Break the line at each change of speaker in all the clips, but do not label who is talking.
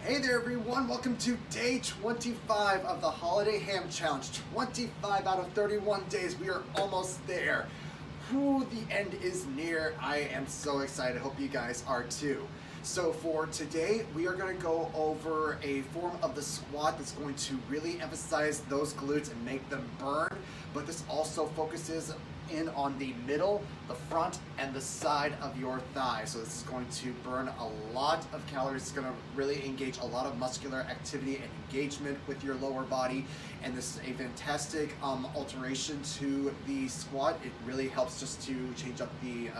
Hey there everyone, welcome to day 25 of the Holiday Ham Challenge. 25 out of 31 days, we are almost there. Whew, the end is near. I am so excited, hope you guys are too. So for today, we are going to go over a form of the squat that's going to really emphasize those glutes and make them burn, but this also focuses in on the middle, the front, and the side of your thigh. So this is going to burn a lot of calories. It's going to really engage a lot of muscular activity and engagement with your lower body. And this is a fantastic alteration to the squat. It really helps just to change up the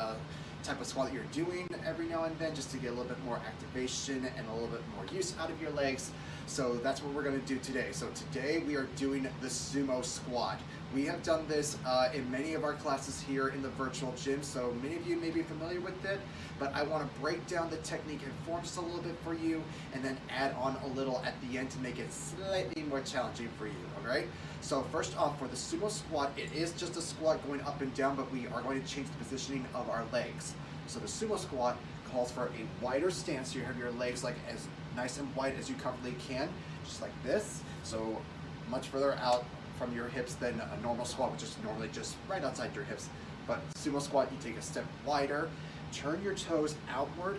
type of squat that you're doing every now and then, just to get a little bit more activation and a little bit more use out of your legs. So that's what we're going to do today. So today we are doing the Sumo Squat. We have done this in many of our classes here in the virtual gym, so many of you may be familiar with it, but I want to break down the technique and form just a little bit for you, and then add on a little at the end to make it slightly more challenging for you, alright? So first off, for the Sumo Squat, it is just a squat going up and down, but we are going to change the positioning of our legs. So the Sumo Squat calls for a wider stance, so you have your legs like as nice and wide as you comfortably can, just like this, so much further out from your hips than a normal squat, which is normally just right outside your hips. But Sumo Squat, you take a step wider, turn your toes outward.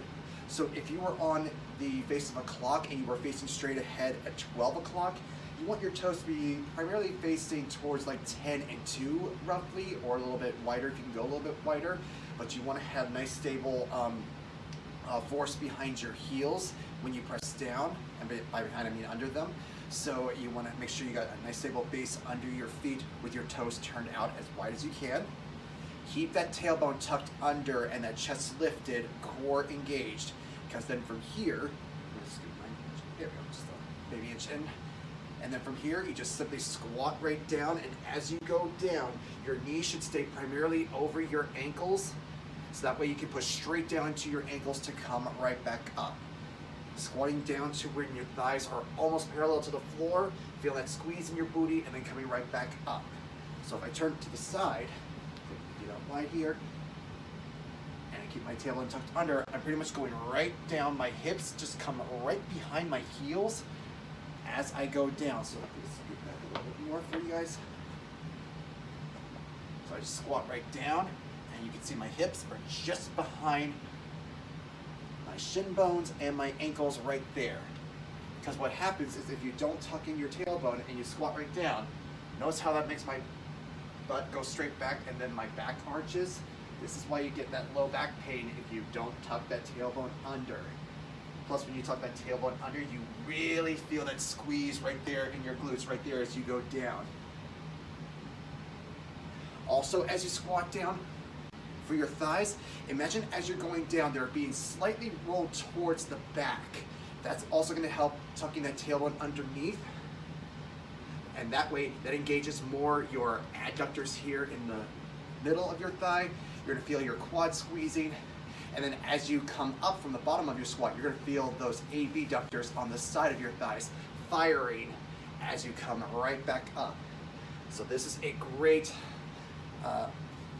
So if you were on the face of a clock and you were facing straight ahead at 12 o'clock, you want your toes to be primarily facing towards like 10 and 2 roughly, or a little bit wider if you can go a little bit wider, but you want to have nice stable force behind your heels when you press down, and by behind I mean under them. So you want to make sure you got a nice stable base under your feet with your toes turned out as wide as you can. Keep that tailbone tucked under and that chest lifted, core engaged, because then from here, there we go, just a maybe inch in, and then from here you just simply squat right down, and as you go down, your knees should stay primarily over your ankles, so that way you can push straight down into your ankles to come right back up. Squatting down to where your thighs are almost parallel to the floor, feel that squeeze in your booty, and then coming right back up. So if I turn to the side, get out wide here, and I keep my tailbone tucked under, I'm pretty much going right down. My hips just come right behind my heels as I go down. So let me just get that a little bit more for you guys. So I just squat right down, and you can see my hips are just behind my shin bones and my ankles right there. Because what happens is if you don't tuck in your tailbone and you squat right down, notice how that makes my butt go straight back and then my back arches. This is why you get that low back pain if you don't tuck that tailbone under. Plus when you tuck that tailbone under, you really feel that squeeze right there in your glutes right there as you go down. Also, as you squat down, for your thighs, imagine as you're going down, they're being slightly rolled towards the back. That's also going to help tucking that tailbone underneath. And that way, that engages more your adductors here in the middle of your thigh. You're going to feel your quad squeezing. And then as you come up from the bottom of your squat, you're going to feel those abductors on the side of your thighs firing as you come right back up. So this is a great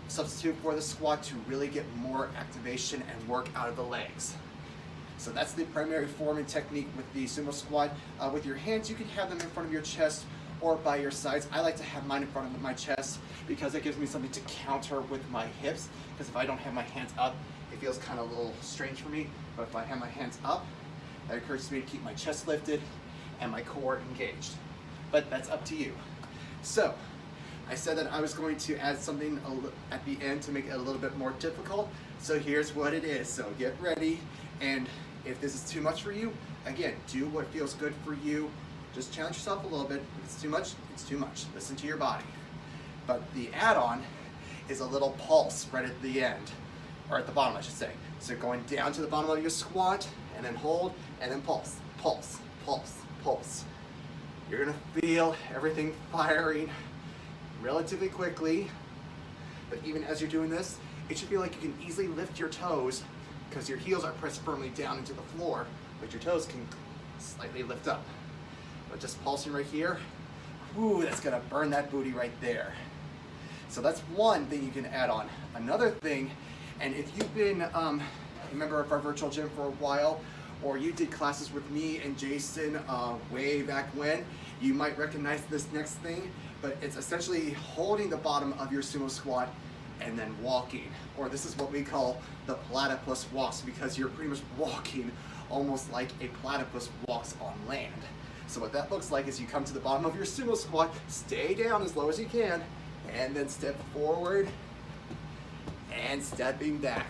substitute for the squat to really get more activation and work out of the legs. So that's the primary form and technique with the Sumo Squat. With your hands, you can have them in front of your chest or by your sides. I like to have mine in front of my chest because it gives me something to counter with my hips, because if I don't have my hands up, it feels kind of a little strange for me. But if I have my hands up, that encourages me to keep my chest lifted and my core engaged. But that's up to you. So I said that I was going to add something at the end to make it a little bit more difficult. So here's what it is. So get ready, and if this is too much for you, again, do what feels good for you. Just challenge yourself a little bit. If it's too much, it's too much. Listen to your body. But the add-on is a little pulse right at the end, or at the bottom, I should say. So going down to the bottom of your squat, and then hold, and then pulse, pulse, pulse, pulse. You're gonna feel everything firing relatively quickly, but even as you're doing this, it should feel like you can easily lift your toes because your heels are pressed firmly down into the floor, but your toes can slightly lift up. But just pulsing right here, whoo, that's gonna burn that booty right there. So that's one thing you can add on. Another thing, and if you've been a member of our virtual gym for a while, or you did classes with me and Jason way back when, you might recognize this next thing, but it's essentially holding the bottom of your sumo squat and then walking, or this is what we call the platypus walks, because you're pretty much walking almost like a platypus walks on land. So what that looks like is you come to the bottom of your sumo squat, stay down as low as you can, and then step forward and stepping back.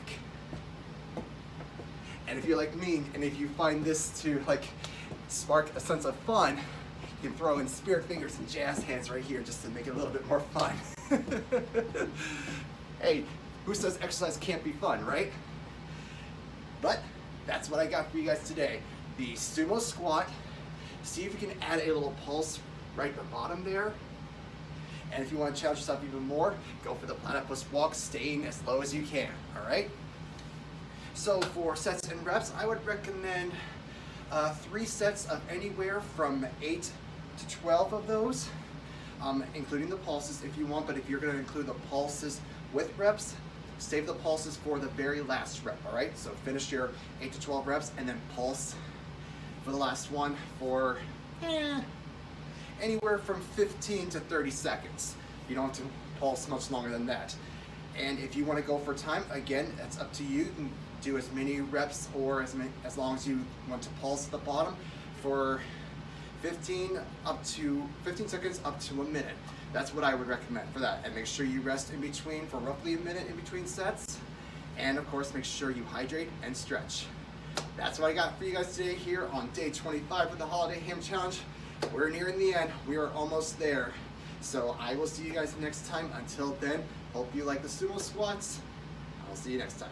And if you're like me, and if you find this to like spark a sense of fun, you can throw in spirit fingers and jazz hands right here just to make it a little bit more fun. Hey, who says exercise can't be fun, right? But that's what I got for you guys today. The sumo squat. See if you can add a little pulse right at the bottom there. And if you want to challenge yourself even more, go for the platypus walk, staying as low as you can, all right? So for sets and reps, I would recommend 3 sets of anywhere from 8 to 12 of those, including the pulses if you want, but if you're going to include the pulses with reps, save the pulses for the very last rep, all right? So finish your 8 to 12 reps and then pulse for the last one for anywhere from 15 to 30 seconds. You don't have to pulse much longer than that. And if you want to go for time, again, that's up to you. You can do as many reps or as long as you want to pulse at the bottom for 15 seconds up to a minute. That's what I would recommend for that. And make sure you rest in between for roughly a minute in between sets. And of course, make sure you hydrate and stretch. That's what I got for you guys today here on day 25 of the Holiday Ham Challenge. We're nearing the end. We are almost there. So I will see you guys next time. Until then, hope you like the sumo squats. I'll see you next time.